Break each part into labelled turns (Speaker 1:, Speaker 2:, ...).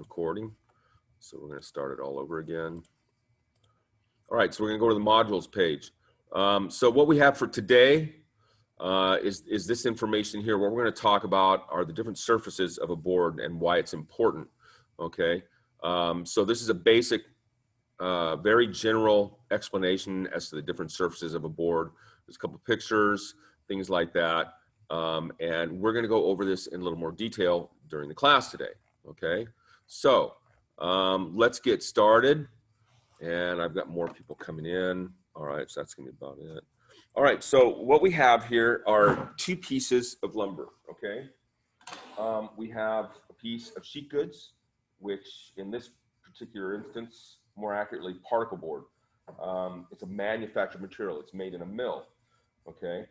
Speaker 1: recording. So we're going to start it all over again. All right, so we're going to go to the modules page. So what we have for today is this information here. What we're going to talk about are the different surfaces of a board and why it's important, okay? So this is a basic, very general explanation as to the different surfaces of a board. There's a couple pictures, things like that. And we're going to go over this in a little more detail during the class today, okay? So let's get started. And I've got more people coming in. All right, so that's going to be about it. All right, so what we have here are two pieces of lumber, okay? We have a piece of sheet goods, which in this particular instance, more accurately, particle board. It's a manufactured material. It's made in a mill, okay?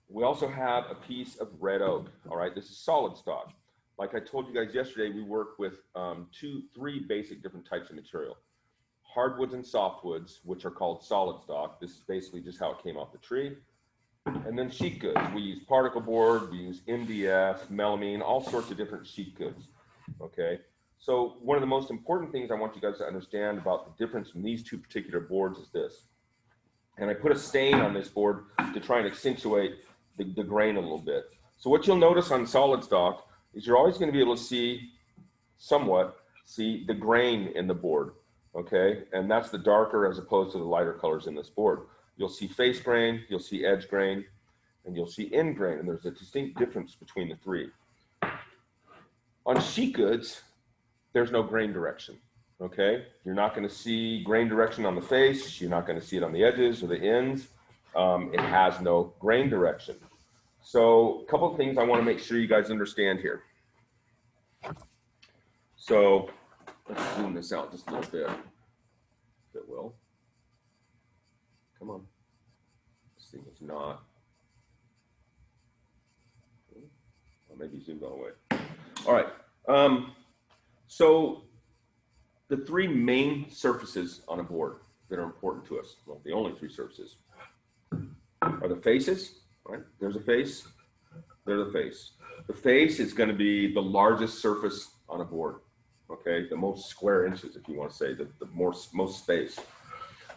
Speaker 1: We also have a piece of red oak, all right? This is solid stock. Like I told you guys yesterday, we work with three basic different types of material. Hardwoods and softwoods, which are called solid stock. This is basically just how it came off the tree. And then sheet goods. We use particle board, we use MDF, melamine, all sorts of different sheet goods, okay? So one of the most important things I want you guys to understand about the difference in these two particular boards is this. And I put a stain on this board to try and accentuate the grain a little bit. So what you'll notice on solid stock is you're always going to be able to see the grain in the board, okay? And that's the darker as opposed to the lighter colors in this board. You'll see face grain, you'll see edge grain, and you'll see end grain, and there's a distinct difference between the three. On sheet goods, there's no grain direction, okay? You're not going to see grain direction on the face, you're not going to see it on the edges or the ends. It has no grain direction. So a couple of things I want to make sure you guys understand here. So let's zoom this out just a little bit, if it will. Come on. This thing is not. Or maybe zoomed all the way. All right. So the three main surfaces on a board that are important to us, well, the only three surfaces, are the faces, right? There's a face, there's a face. The face is going to be the largest surface on a board, okay? The most square inches, if you want to say, the most space.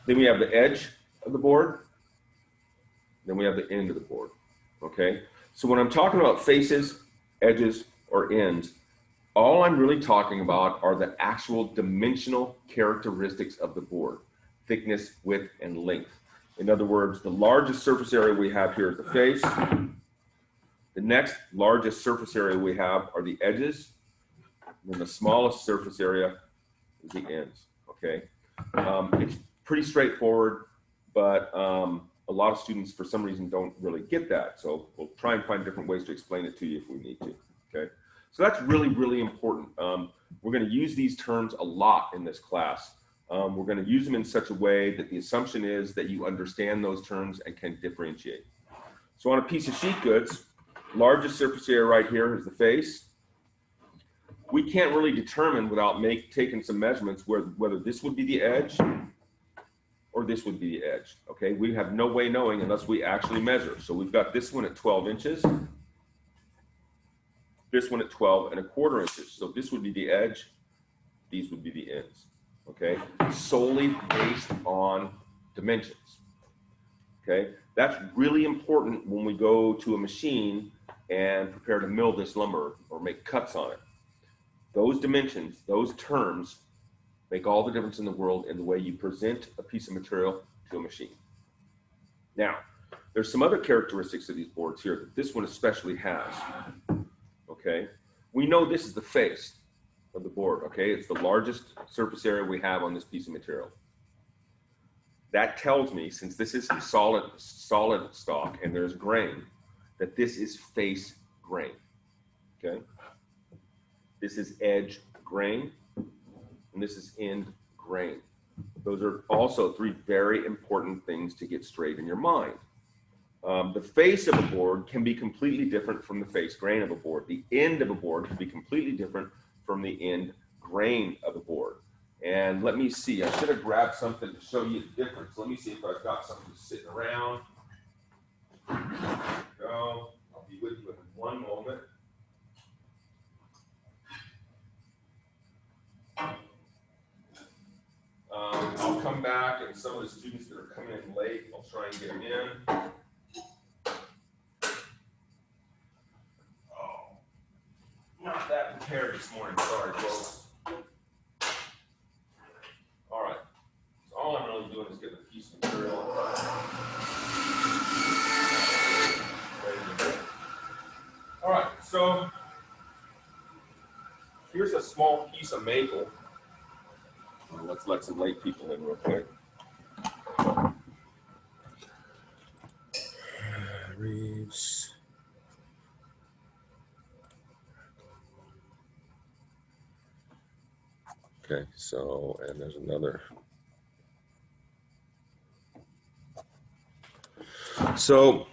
Speaker 1: Then we have the edge of the board. Then we have the end of the board, okay? So when I'm talking about faces, edges, or ends, all I'm really talking about are the actual dimensional characteristics of the board, thickness, width, and length. In other words, the largest surface area we have here is the face. The next largest surface area we have are the edges. And then the smallest surface area is the ends, okay? It's pretty straightforward, but a lot of students, for some reason, don't really get that. So we'll try and find different ways to explain it to you if we need to, okay? So that's really, really important. We're going to use these terms a lot in this class. We're going to use them in such a way that the assumption is that you understand those terms and can differentiate. So on a piece of sheet goods, largest surface area right here is the face. We can't really determine without taking some measurements whether this would be the edge or this would be the edge, okay? We have no way knowing unless we actually measure. So we've got this one at 12 inches, this one at 12¼ inches. So this would be the edge, these would be the ends, okay? Solely based on dimensions, okay? That's really important when we go to a machine and prepare to mill this lumber or make cuts on it. Those dimensions, those terms, make all the difference in the world in the way you present a piece of material to a machine. Now, there's some other characteristics of these boards here that this one especially has, okay? We know this is the face of the board, okay? It's the largest surface area we have on this piece of material. That tells me, since this is solid stock and there's grain, that this is face grain, okay? This is edge grain, and this is end grain. Those are also three very important things to get straight in your mind. The face of a board can be completely different from the face grain of a board. The end of a board can be completely different from the end grain of a board. And let me see, I should have grabbed something to show you the difference. Let me see if I've got something sitting around. There we go. I'll be with you in one moment. having some of the students that are coming in late. I'll try and get them in. Oh, not that prepared this morning. Sorry, folks. All right. So all I'm really doing is getting a piece of material. All right. So here's a small piece of maple. Let's let some late people in real quick. Reeves. Okay, so, and there's another. So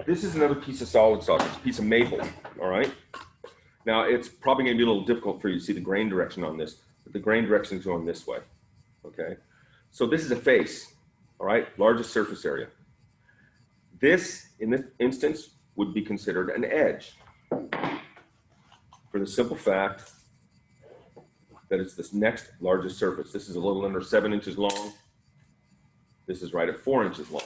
Speaker 1: this is another piece of solid stock. It's a piece of maple, all right? Now, it's probably going to be a little difficult for you to see the grain direction on this, but the grain direction is going this way, okay? So this is a face, all right? Largest surface area. This, in this instance, would be considered an edge for the simple fact that it's this next largest surface. This is a little under 7 inches long. This is right at 4 inches long.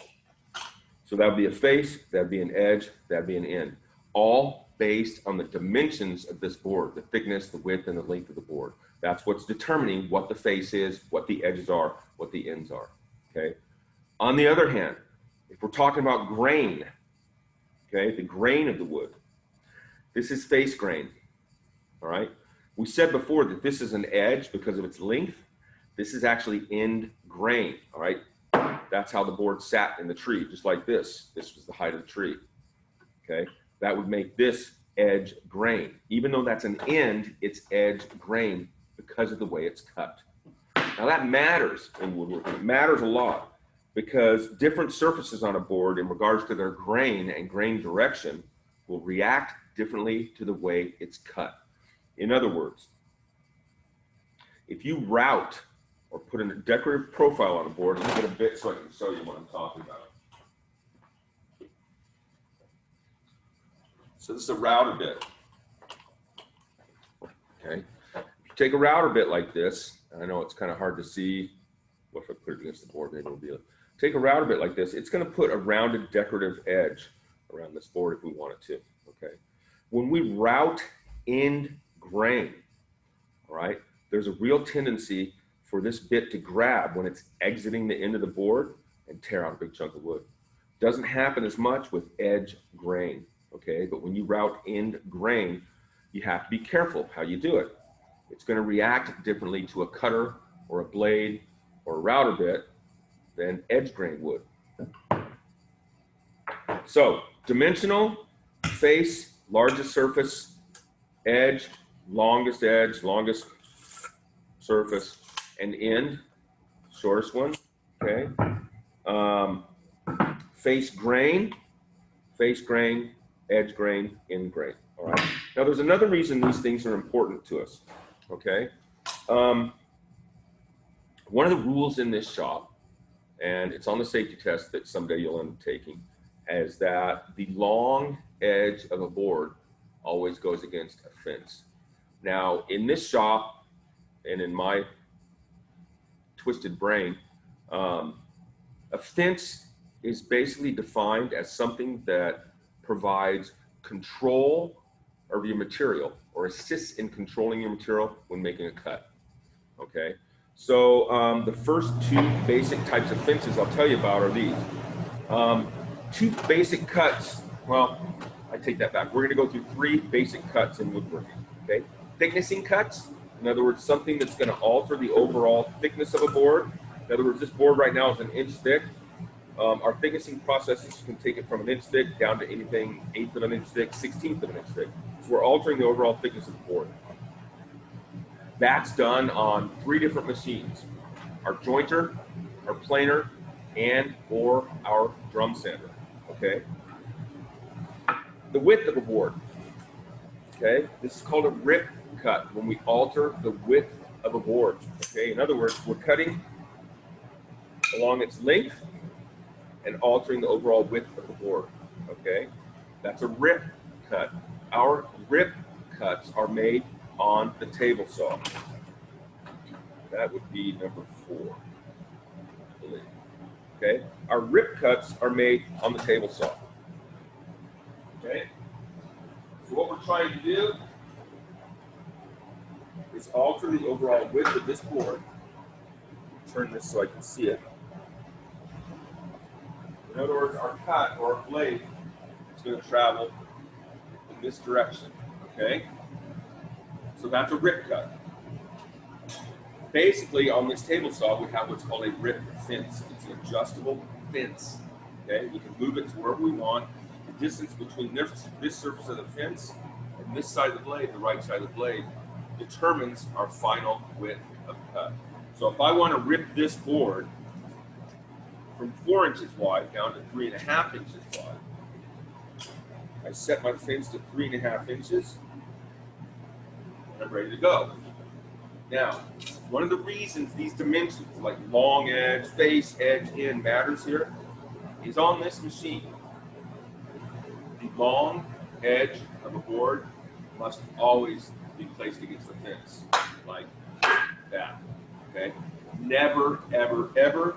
Speaker 1: So that would be a face, that'd be an edge, that'd be an end. All based on the dimensions of this board, the thickness, the width, and the length of the board. That's what's determining what the face is, what the edges are, what the ends are, okay? On the other hand, if we're talking about grain, okay, the grain of the wood, this is face grain, all right? We said before that this is an edge because of its length. This is actually end grain, all right? That's how the board sat in the tree, just like this. This was the height of the tree, okay? That would make this edge grain. Even though that's an end, it's edge grain because of the way it's cut. Now that matters in woodworking. It matters a lot because different surfaces on a board in regards to their grain and grain direction will react differently to the way it's cut. In other words, if you route or put in a decorative profile on a board, let me get a bit so I can show you what I'm talking about. So this is a router bit, okay? If you take a router bit like this, I know it's kind of hard to see. What if I put it against the board? Maybe it'll be take a router bit like this. It's going to put a rounded decorative edge around this board if we wanted to, okay? When we route end grain, all right, there's a real tendency for this bit to grab when it's exiting the end of the board and tear out a big chunk of wood. Doesn't happen as much with edge grain. Okay, but when you route end grain, you have to be careful how you do it. It's going to react differently to a cutter or a blade or a router bit than edge grain would. So dimensional, face, largest surface, edge, longest surface, and end, shortest one, okay? Face grain, edge grain, end grain, all right? Now there's another reason these things are important to us, okay? One of the rules in this shop, and it's on the safety test that someday you'll end up taking, is that the long edge of a board always goes against a fence. Now in this shop, and in my twisted brain, a fence is basically defined as something that provides control of your material or assists in controlling your material when making a cut, okay? So the first two basic types of fences I'll tell you about are these. Two basic cuts, well, I take that back. We're gonna go through three basic cuts in woodworking, okay? Thicknessing cuts, in other words, something that's gonna alter the overall thickness of a board. In other words, this board right now is an inch thick. Our thicknessing processes can take it from an inch thick down to anything 1/8 of an inch thick, 1/16 of an inch thick. So we're altering the overall thickness of the board. That's done on 3 different machines: our jointer, our planer, and or our drum sander, okay? The width of a board, okay? This is called a rip cut when we alter the width of a board, okay? In other words, we're cutting along its length and altering the overall width of the board, okay? That's a rip cut. Our rip cuts are made on the table saw. That would be number 4. manually. Okay, our rip cuts are made on the table saw. Okay, so what we're trying to do is alter the overall width of this board. Turn this so I can see it. In other words, our cut or our blade is going to travel in this direction. Okay, so that's a rip cut. Basically, on this table saw, we have what's called a rip fence. It's an adjustable fence. Okay, we can move it to wherever we want. The distance between this surface of the fence and this side of the blade, the right side of the blade, determines our final width of the cut. So if I want to rip this board from 4 inches wide down to 3.5 inches wide, I set my fence to 3.5 inches, and I'm ready to go. Now, one of the reasons these dimensions, like long edge, face, edge, end, matters here, is on this machine. The long edge of a board must always be placed against the fence, like that, okay? Never, ever, ever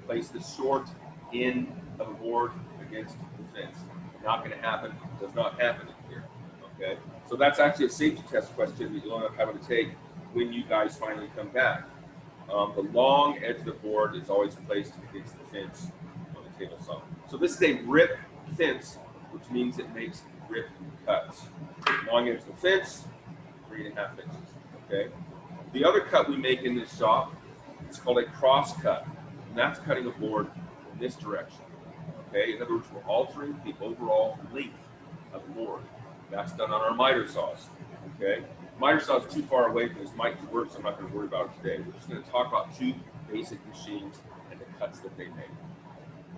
Speaker 1: place the short end of a board against the fence. Not gonna happen, does not happen here, okay? So that's actually a safety test question that you'll end up having to take when you guys finally come back. The long edge of the board is always placed against the fence on the table saw. So this is a rip fence, which means it makes rip cuts. Long edge of the fence, 3.5 inches, okay? The other cut we make in this shop is called a cross cut, and that's cutting a board in this direction, okay? In other words, we're altering the overall length of the board. That's done on our miter saws, okay? Miter saw is too far away from this mic to work, so I'm not going to worry about it today. We're just going to talk about 2 basic machines and the cuts that they make.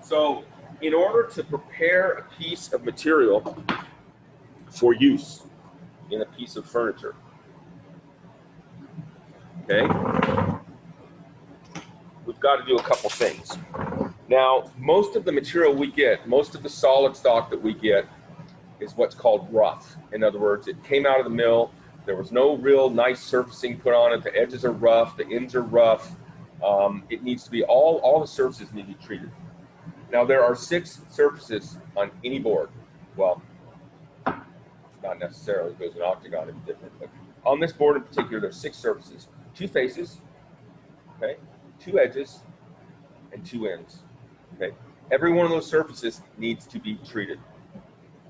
Speaker 1: So, in order to prepare a piece of material for use in a piece of furniture, okay, we've got to do a couple things. Now, most of the material we get, most of the solid stock that we get is what's called rough. In other words, it came out of the mill. There was no real nice surfacing put on it. The edges are rough, the ends are rough. It needs to be, all the surfaces need to be treated. Now there are 6 surfaces on any board. Well, not necessarily, if it was an octagon, it'd be different. But on this board in particular, there's 6 surfaces. 2 faces, okay, 2 edges, and 2 ends, okay? Every one of those surfaces needs to be treated.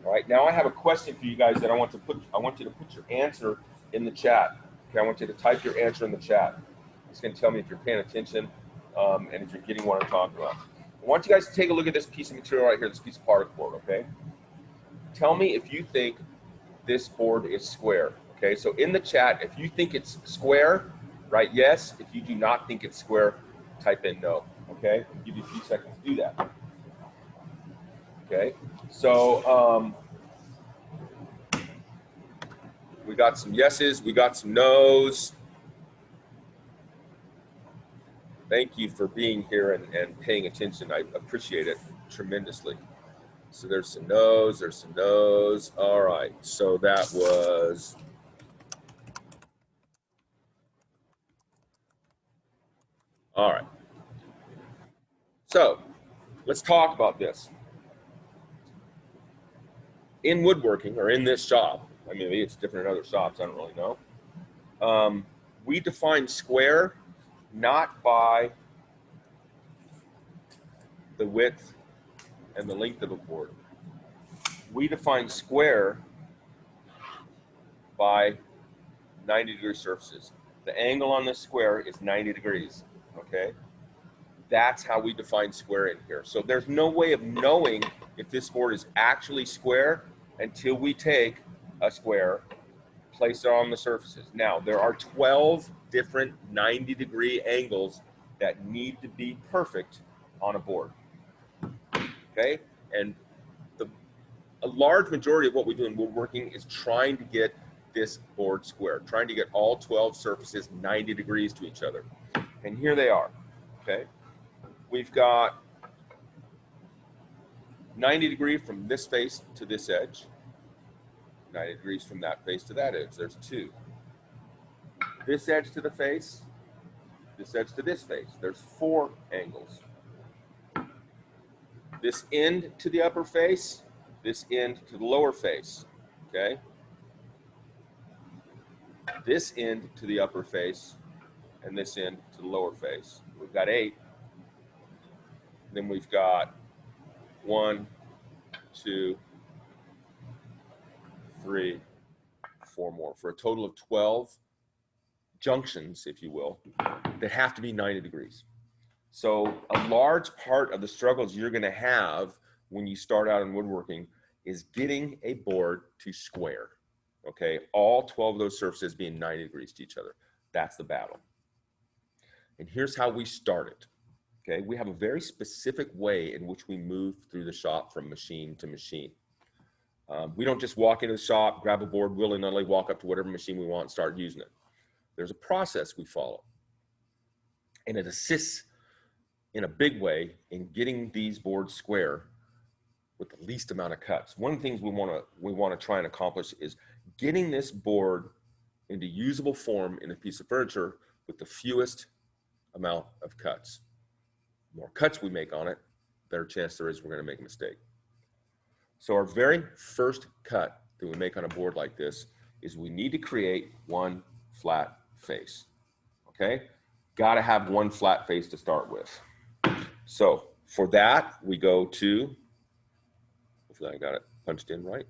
Speaker 1: All right, now I have a question for you guys that I want you to put your answer in the chat. Okay, I want you to type your answer in the chat. It's going to tell me if you're paying attention and if you're getting what I'm talking about. I want you guys to take a look at this piece of material right here, this piece of particle board, okay? Tell me if you think this board is square, okay? So in the chat, if you think it's square, write yes. If you do not think it's square, type in no, okay? I'll give you a few seconds to do that. Okay, so we got some yeses, we got some nos. Thank you for being here and paying attention. I appreciate it tremendously. So there's some nos, there's some nos. All right, so that was all right. So let's talk about this. In woodworking, or in this shop, I mean, maybe it's different in other shops, I don't really know. We define square not by the width and the length of a board. We define square by 90-degree surfaces. The angle on this square is 90 degrees, okay? That's how we define square in here. So there's no way of knowing if this board is actually square until we take a square, place it on the surfaces. Now, there are 12 different 90-degree angles that need to be perfect on a board, okay? And a large majority of what we do in woodworking is trying to get this board square, trying to get all 12 surfaces 90 degrees to each other. And here they are, okay? We've got 90 degrees from this face to this edge, 90 degrees from that face to that edge. There's 2. This edge to the face, this edge to this face. There's 4 angles. This end to the upper face, this end to the lower face, okay? This end to the upper face, and this end to the lower face. We've got 8. Then we've got 1, 2, 3, 4 more, for a total of 12 junctions, if you will, that have to be 90 degrees. So a large part of the struggles you're going to have when you start out in woodworking is getting a board to square, okay? All 12 of those surfaces being 90 degrees to each other. That's the battle. And here's how we started, okay? We have a very specific way in which we move through the shop from machine to machine. We don't just walk into the shop, grab a board, willy-nilly, walk up to whatever machine we want and start using it. There's a process we follow. And it assists in a big way in getting these boards square with the least amount of cuts. One of the things we want to try and accomplish is getting this board into usable form in a piece of furniture with the fewest amount of cuts. The more cuts we make on it, better chance there is we're going to make a mistake. So our very first cut that we make on a board like this is we need to create one flat face, okay? Got to have one flat face to start with. So for that, we go to, hopefully I got it punched in right.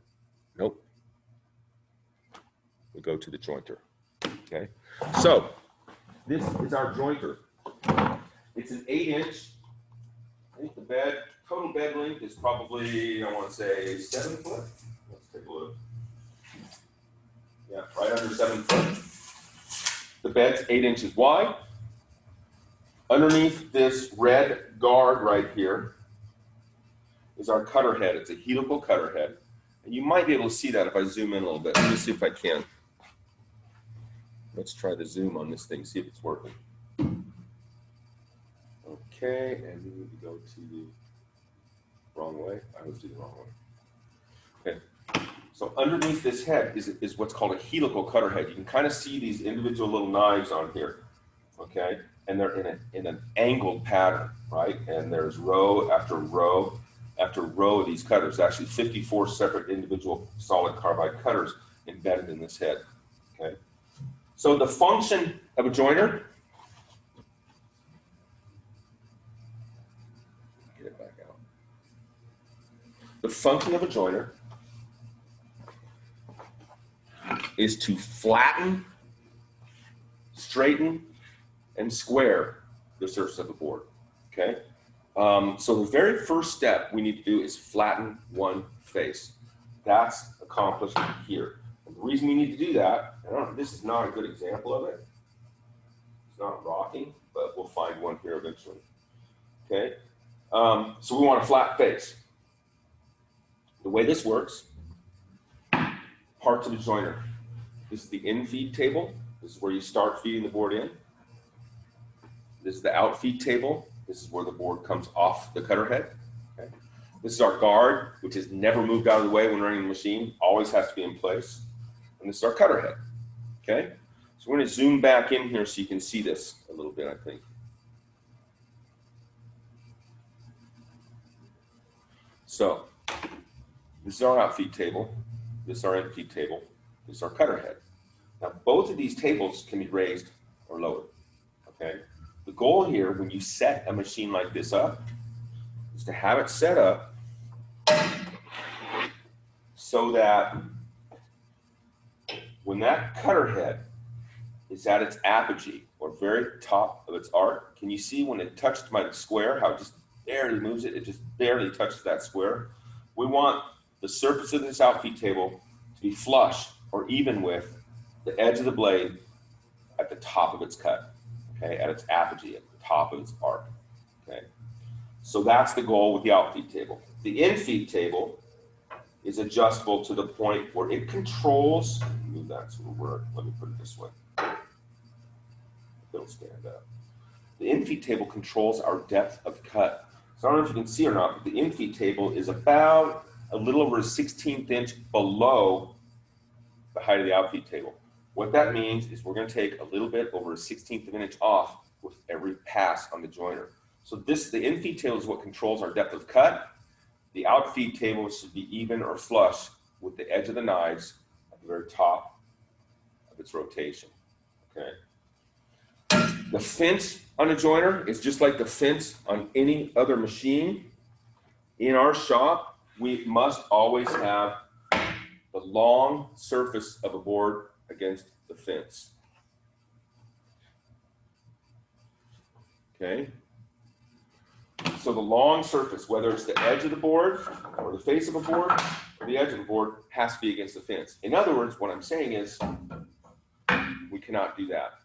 Speaker 1: Nope. We go to the jointer, okay? So this is our jointer. It's an 8-inch. I think the total bed length is probably, I want to say 7 foot. Let's take a look. Yeah, right under 7 foot. The bed's 8 inches wide. Underneath this red guard right here is our cutter head. It's a helical cutter head. And you might be able to see that if I zoom in a little bit. Let me see if I can. Let's try the zoom on this thing, see if it's working. Okay, and we need to go to the wrong way. I always do the wrong way. Okay, so underneath this head is what's called a helical cutter head. You can kind of see these individual little knives on here, okay? And they're in an angled pattern, right? And there's row after row after row of these cutters, actually 54 separate individual solid carbide cutters embedded in this head, okay? So the function of a joiner, get it back out. The function of a joiner is to flatten, straighten, and square the surface of the board, okay? So the very first step we need to do is flatten one face. That's accomplished here. And the reason we need to do that, this is not a good example of it. It's not rocking, but we'll find one here eventually, okay? So we want a flat face. The way this works, parts of a joiner. This is the in-feed table. This is where you start feeding the board in. This is the out-feed table. This is where the board comes off the cutter head. Okay. This is our guard, which is never moved out of the way when running the machine, always has to be in place. And this is our cutter head, okay? So we're gonna zoom back in here so you can see this a little bit, I think. So this is our out-feed table. This is our in-feed table. This is our cutter head. Now, both of these tables can be raised or lowered, okay? The goal here, when you set a machine like this up, is to have it set up so that when that cutter head is at its apogee, or very top of its arc, can you see when it touched my square, how it just barely moves it? It just barely touches that square. We want the surface of this outfeed table to be flush or even with the edge of the blade at the top of its cut, okay, at its apogee, at the top of its arc, okay? So that's the goal with the outfeed table. The infeed table is adjustable to the point where it controls, move that so it'll work, let me put it this way. It'll stand up. The infeed table controls our depth of cut. So I don't know if you can see or not, but the infeed table is about a little over a 16th inch below the height of the outfeed table. What that means is we're going to take a little bit over a 16th of an inch off with every pass on the joiner. So the in-feed table is what controls our depth of cut. The out-feed table should be even or flush with the edge of the knives at the very top of its rotation, okay? The fence on a joiner is just like the fence on any other machine. In our shop, we must always have the long surface of a board against the fence. Okay? So the long surface, whether it's the edge of the board or the face of a board or the edge of the board, has to be against the fence. In other words, what I'm saying is we cannot do that.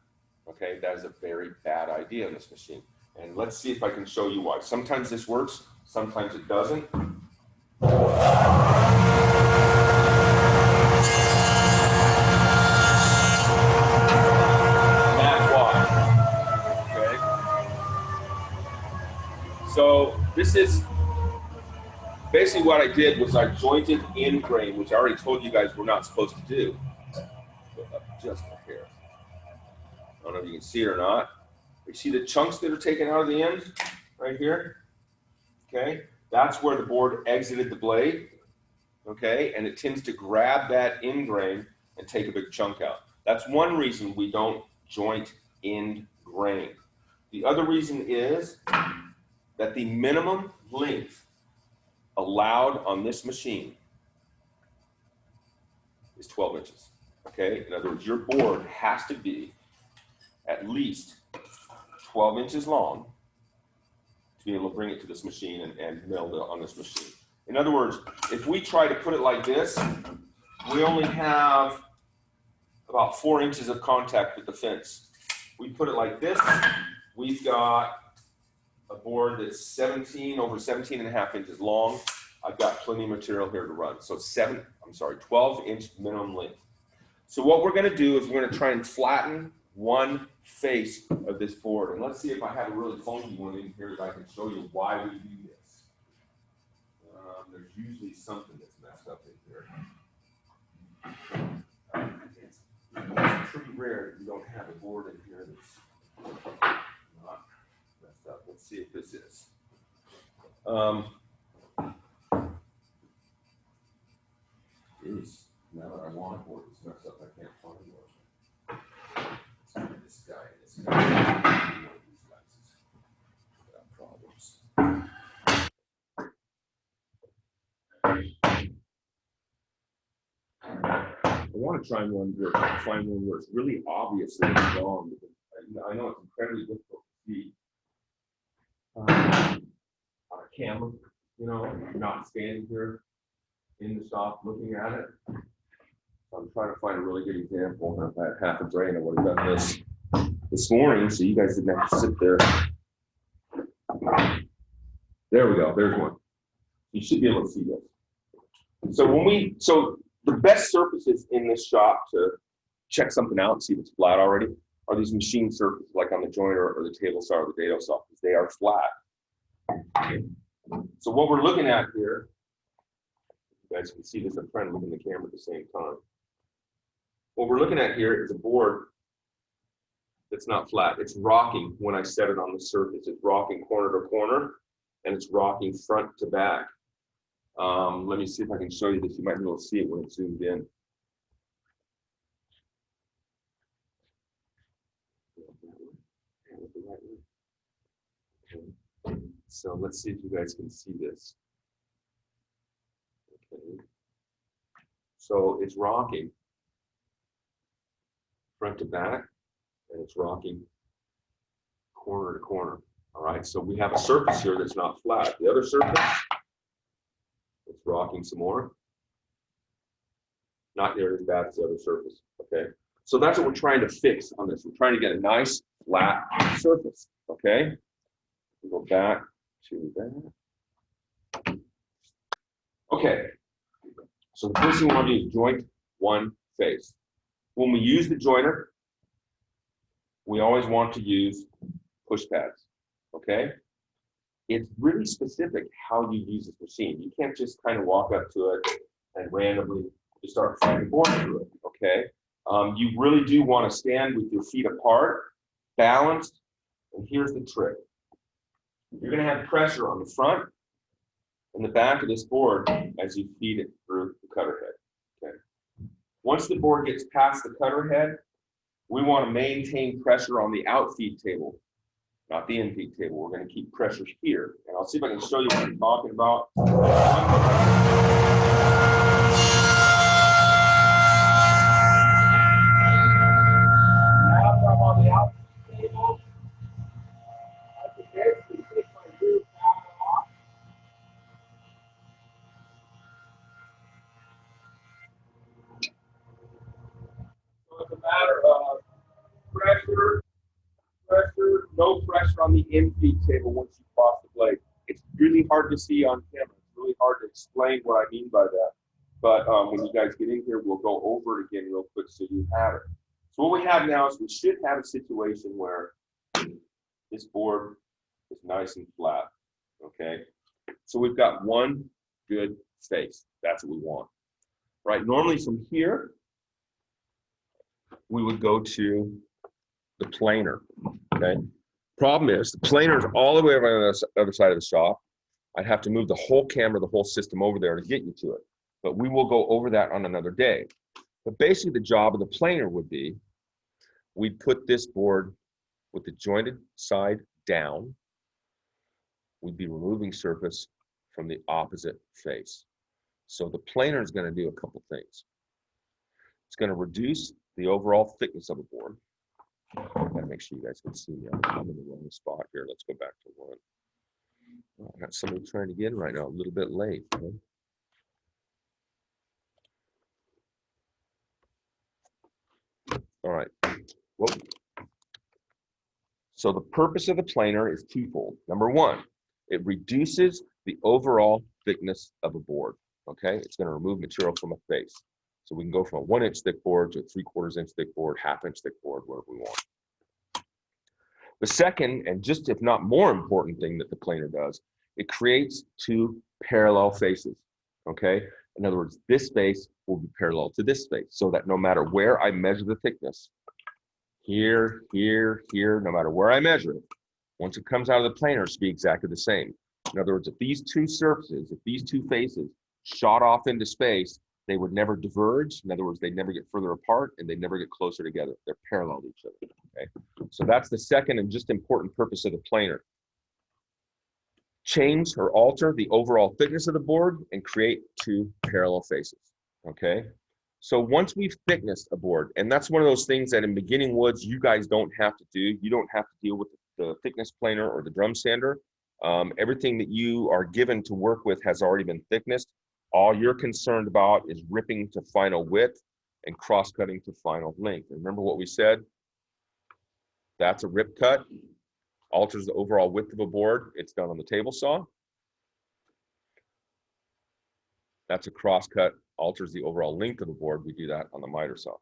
Speaker 1: Okay, that is a very bad idea in this machine. And let's see if I can show you why. Sometimes this works, sometimes it doesn't. That's why. Okay. So this is basically what I did was I jointed in grain, which I already told you guys we're not supposed to do. Put up just a hair. I don't know if you can see it or not. You see the chunks that are taken out of the end right here? Okay, that's where the board exited the blade. Okay, and it tends to grab that end grain and take a big chunk out. That's one reason we don't joint end grain. The other reason is that the minimum length allowed on this machine is 12 inches. Okay, in other words, your board has to be at least 12 inches long to be able to bring it to this machine and mill it on this machine. In other words, if we try to put it like this, we only have about 4 inches of contact with the fence. We put it like this, we've got a board that's over 17 and a half inches long. I've got plenty of material here to run. So 12-inch minimum length. So what we're gonna do is we're gonna try and flatten one face of this board. And let's see if I have a really funky one in here that I can show you why we do this. There's usually something that's messed up in here. It's pretty rare that you don't have a board in here that's not messed up. Let's see if this is. Geez, now that I want a board that's messed up, I can't find one. This guy. One of these guys has got problems. I want to find one where it's really obvious that it's wrong. I know it's incredibly difficult to see on a camera, not standing here in the shop looking at it. So I'm trying to find a really good example. If I had half a brain, I would have done this morning, so you guys didn't have to sit there. There we go. There's one. You should be able to see this. So the best surfaces in this shop to check something out and see if it's flat already are these machine surfaces, like on the joiner or the table saw or the dado saw, because they are flat. Okay. So what we're looking at here, you guys can see this. I'm trying to look in the camera at the same time. What we're looking at here is a board that's not flat. It's rocking when I set it on the surface. It's rocking corner to corner, and it's rocking front to back. Let me see if I can show you this. You might be able to see it when it's zoomed in. Okay. So let's see if you guys can see this. Okay. So it's rocking front to back, and it's rocking corner to corner. All right, so we have a surface here that's not flat. The other surface, it's rocking some more. Not near as bad as the other surface, okay? So that's what we're trying to fix on this. We're trying to get a nice flat surface, okay? We'll go back to that. Okay, so the first thing we want to do is joint one face. When we use the joiner, we always want to use push pads, okay? It's really specific how you use this machine. You can't just kind of walk up to it and randomly just start finding board through it, okay? You really do want to stand with your feet apart, balanced, And here's the trick. You're going to have pressure on the front and the back of this board as you feed it through the cutter head. Okay. Once the board gets past the cutter head, we want to maintain pressure on the outfeed table, not the infeed table. We're going to keep pressure here. And I'll see if I can show you what I'm talking about. Now I'm on the outfeed table. I can basically take my groove back off. So it's a matter of pressure, no pressure on the infeed table once you cross the blade. It's really hard to see on camera. It's really hard to explain what I mean by that. But when you guys get in here, we'll go over it again real quick so you have it. So what we have now is we should have a situation where this board is nice and flat, okay? So we've got one good face. That's what we want, right? Normally from here, we would go to the planer, okay? Problem is, the planer is all the way over on the other side of the shop. I'd have to move the whole camera, the whole system over there to get you to it. But we will go over that on another day. But basically the job of the planer would be, we'd put this board with the jointed side down. We'd be removing surface from the opposite face. So the planer is going to do a couple things. It's going to reduce the overall thickness of a board. I've got to make sure you guys can see me. I'm in the wrong spot here. Let's go back to one. Oh, I got somebody trying to get in right now, a little bit late. Huh? All right. Whoa. So the purpose of the planer is twofold. Number one, it reduces the overall thickness of a board. Okay, it's going to remove material from a face. So we can go from a 1 inch thick board to a 3/4 inch thick board, 1/2 inch thick board, wherever we want. The second, and just if not more important thing that the planer does, it creates two parallel faces, okay? In other words, this face will be parallel to this face, so that no matter where I measure the thickness, here, here, here, no matter where I measure it, once it comes out of the planer, it's be exactly the same. In other words, if these two surfaces, if these two faces shot off into space, they would never diverge. In other words, they never get further apart and they never get closer together. They're parallel to each other, okay? So that's the second and just important purpose of the planer. Change or alter the overall thickness of the board and create two parallel faces, okay? So once we've thicknessed a board, and that's one of those things that in beginning woods, you guys don't have to do. You don't have to deal with the thickness planer or the drum sander. Everything that you are given to work with has already been thicknessed. All you're concerned about is ripping to final width and cross-cutting to final length. And remember what we said? That's a rip cut, alters the overall width of a board. It's done on the table saw. That's a cross-cut, alters the overall length of a board. We do that on the miter saw.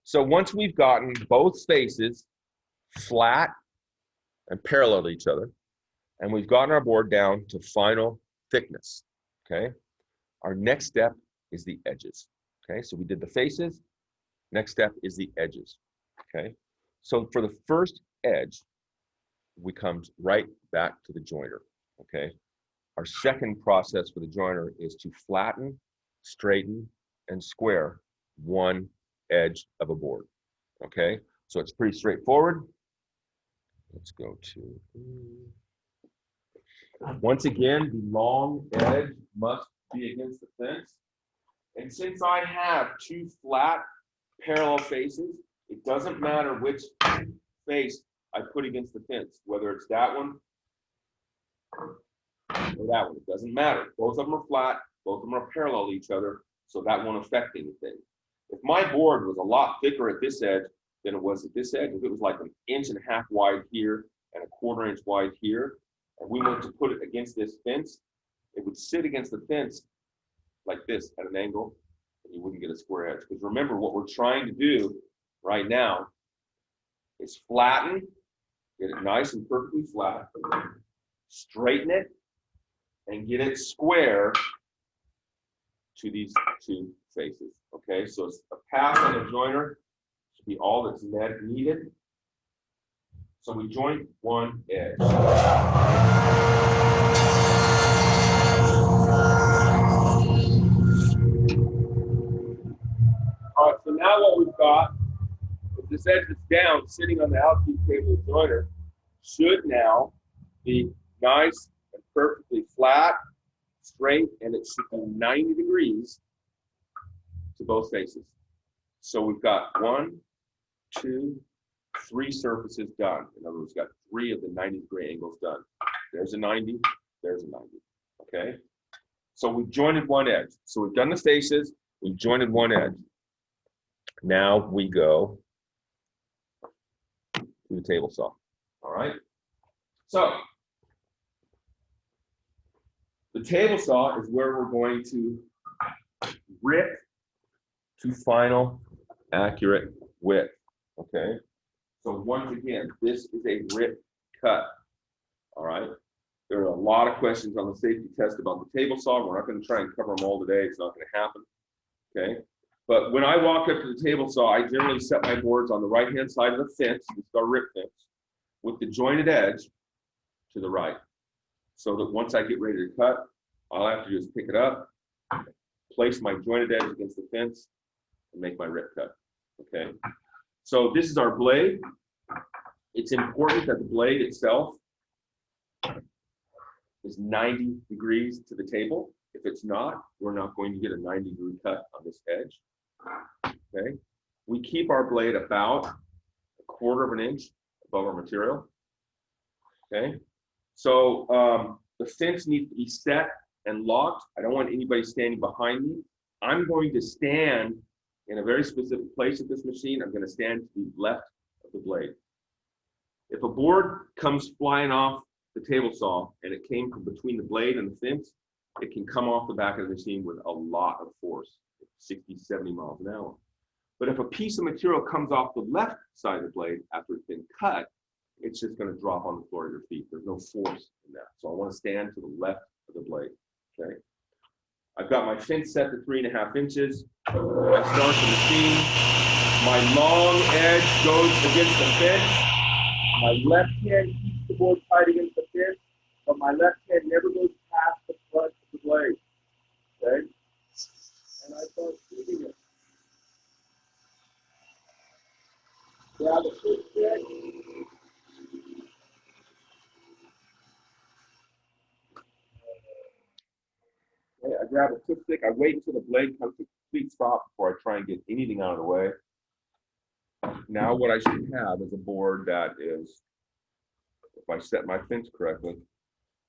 Speaker 1: So once we've gotten both faces flat and parallel to each other, and we've gotten our board down to final thickness, okay? Our next step is the edges, okay? So we did the faces. Next step is the edges, okay? So for the first edge, we come right back to the joiner, okay? Our second process for the joiner is to flatten, straighten, and square one edge of a board, okay? So it's pretty straightforward. Let's go to, once again, the long edge must be against the fence. And since I have two flat parallel faces, it doesn't matter which face I put against the fence, whether it's that one or that one. It doesn't matter. Both of them are flat, both of them are parallel to each other, so that won't affect anything. If my board was a lot thicker at this edge than it was at this edge, if it was like 1.5 inches wide here and 1/4 inch wide here, and we went to put it against this fence, it would sit against the fence like this at an angle, and you wouldn't get a square edge. Because remember, what we're trying to do right now is flatten, get it nice and perfectly flat, straighten it, and get it square to these two faces, okay? So it's a pass on the joiner should be all that's needed. So we joined one edge. All right, so now what we've got is this edge that's down, sitting on the altitude table of joiner, should now be nice and perfectly flat, straight, and it should be 90 degrees to both faces. So we've got 1, 2, 3 surfaces done. In other words, we've got 3 of the 90-degree angles done. There's a 90, there's a 90, okay? So we've jointed one edge. So we've done the faces, we've jointed one edge. Now we go to the table saw, all right? So the table saw is where we're going to rip to final accurate width, okay? So once again, this is a rip cut, all right? There are a lot of questions on the safety test about the table saw. We're not going to try and cover them all today. It's not going to happen, okay? But when I walk up to the table saw, I generally set my boards on the right-hand side of the fence, it's our rip fence, with the jointed edge to the right. So that once I get ready to cut, all I have to do is pick it up, place my jointed edge against the fence, and make my rip cut, okay? So this is our blade. It's important that the blade itself is 90 degrees to the table. If it's not, we're not going to get a 90-degree cut on this edge, okay? We keep our blade about 1/4 of an inch above our material, okay? So the fence needs to be set and locked. I don't want anybody standing behind me. I'm going to stand in a very specific place of this machine. I'm going to stand to the left of the blade. If a board comes flying off the table saw and it came from between the blade and the fence, it can come off the back of the machine with a lot of force, 60, 70 miles an hour. But if a piece of material comes off the left side of the blade after it's been cut, it's just going to drop on the floor of your feet. There's no force in that. So I want to stand to the left of the blade, okay? I've got my fence set to 3.5 inches. I start the machine. My long edge goes against the fence. My left hand keeps the board tight against the fence, but my left hand never goes past the front of the blade, okay? And I start shooting it. Grab the first stick. Okay, I grab a tip stick. I wait until the blade comes to a complete stop before I try and get anything out of the way. Now what I should have is a board that is, if I set my fence correctly,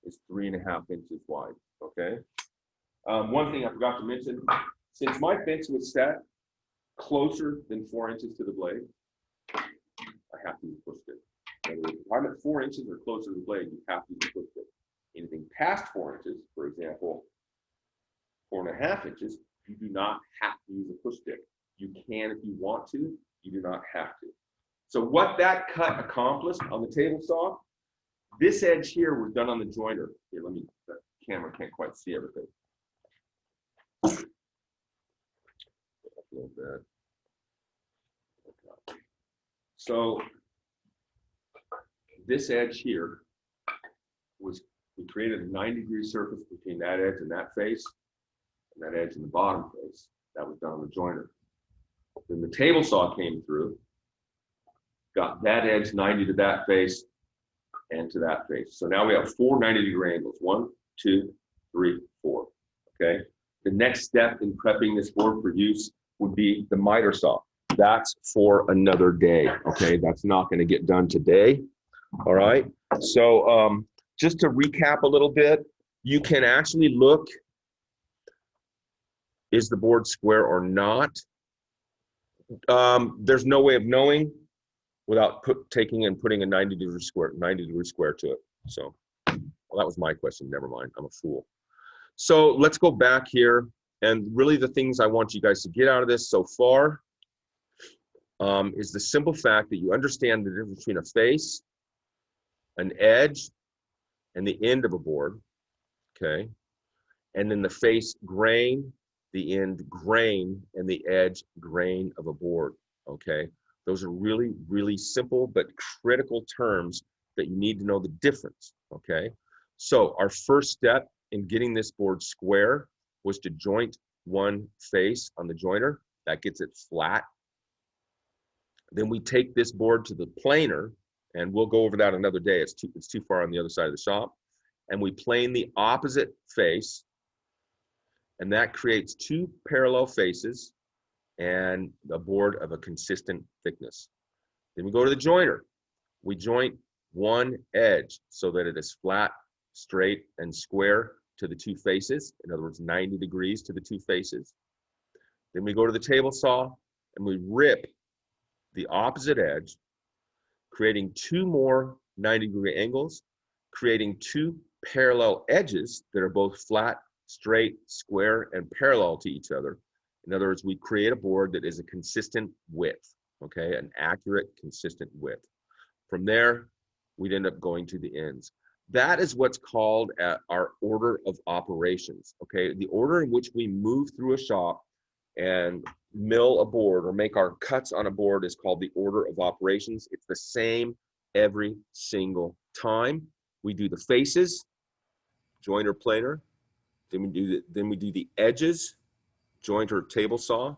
Speaker 1: is 3.5 inches wide, okay? One thing I forgot to mention, since my fence was set closer than 4 inches to the blade, I have to use a push stick. In other words, if I'm at 4 inches or closer to the blade, you have to use a push stick. Anything past 4 inches, for example, 4.5 inches, you do not have to use a push stick. You can if you want to, you do not have to. So what that cut accomplished on the table saw, this edge here was done on the joiner. Here, let me, the camera can't quite see everything. A little bit. So this edge here was, we created a 90-degree surface between that edge and that face, and that edge in the bottom face. That was done on the joiner. Then the table saw came through, got that edge 90 to that face and to that face. So now we have 4 90-degree angles. 1, 2, 3, 4. Okay. The next step in prepping this board for use would be the miter saw. That's for another day. Okay. That's not going to get done today. All right. So just to recap a little bit, you can actually look, is the board square or not? There's no way of knowing without taking and putting a 90-degree square to it. So, well, that was my question. Never mind. I'm a fool. So let's go back here. And really the things I want you guys to get out of this so far is the simple fact that you understand the difference between a face, an edge, and the end of a board, okay? And then the face grain, the end grain, and the edge grain of a board, okay? Those are really, really simple but critical terms that you need to know the difference, okay? So our first step in getting this board square was to joint one face on the jointer. That gets it flat. Then we take this board to the planer, and we'll go over that another day. It's too far on the other side of the shop. And we plane the opposite face, and that creates two parallel faces and a board of a consistent thickness. Then we go to the jointer. We joint one edge so that it is flat, straight, and square to the two faces. In other words, 90 degrees to the two faces. Then we go to the table saw and we rip the opposite edge, creating two more 90-degree angles, creating two parallel edges that are both flat, straight, square, and parallel to each other. In other words, we create a board that is a consistent width, okay, an accurate, consistent width. From there, we'd end up going to the ends. That is what's called our order of operations, okay? The order in which we move through a shop and mill a board or make our cuts on a board is called the order of operations. It's the same every single time. We do the faces, jointer, planer. Then we do the edges, jointer, table saw.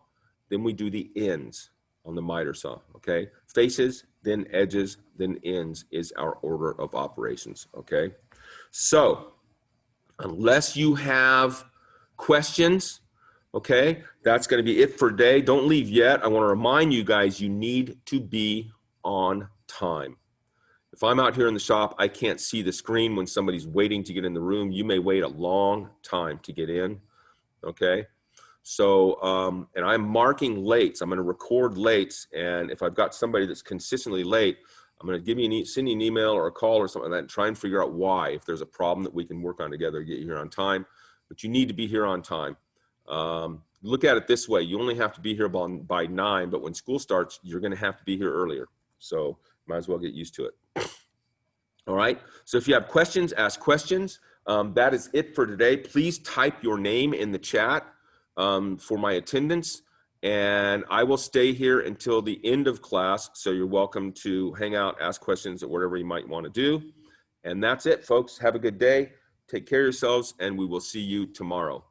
Speaker 1: Then we do the ends on the miter saw, okay? Faces, then edges, then ends is our order of operations, okay? So unless you have questions, okay, that's going to be it for today. Don't leave yet. I want to remind you guys, you need to be on time. If I'm out here in the shop, I can't see the screen when somebody's waiting to get in the room. You may wait a long time to get in, okay? So, and I'm marking lates. I'm going to record lates, and if I've got somebody that's consistently late, I'm going to send you an email or a call or something like that and try and figure out why, if there's a problem that we can work on together to get you here on time. But you need to be here on time. Look at it this way. You only have to be here by 9, but when school starts, you're going to have to be here earlier. So might as well get used to it. All right. So if you have questions, ask questions. That is it for today. Please type your name in the chat for my attendance, and I will stay here until the end of class. So you're welcome to hang out, ask questions, or whatever you might want to do. And that's it, folks. Have a good day. Take care of yourselves, and we will see you tomorrow.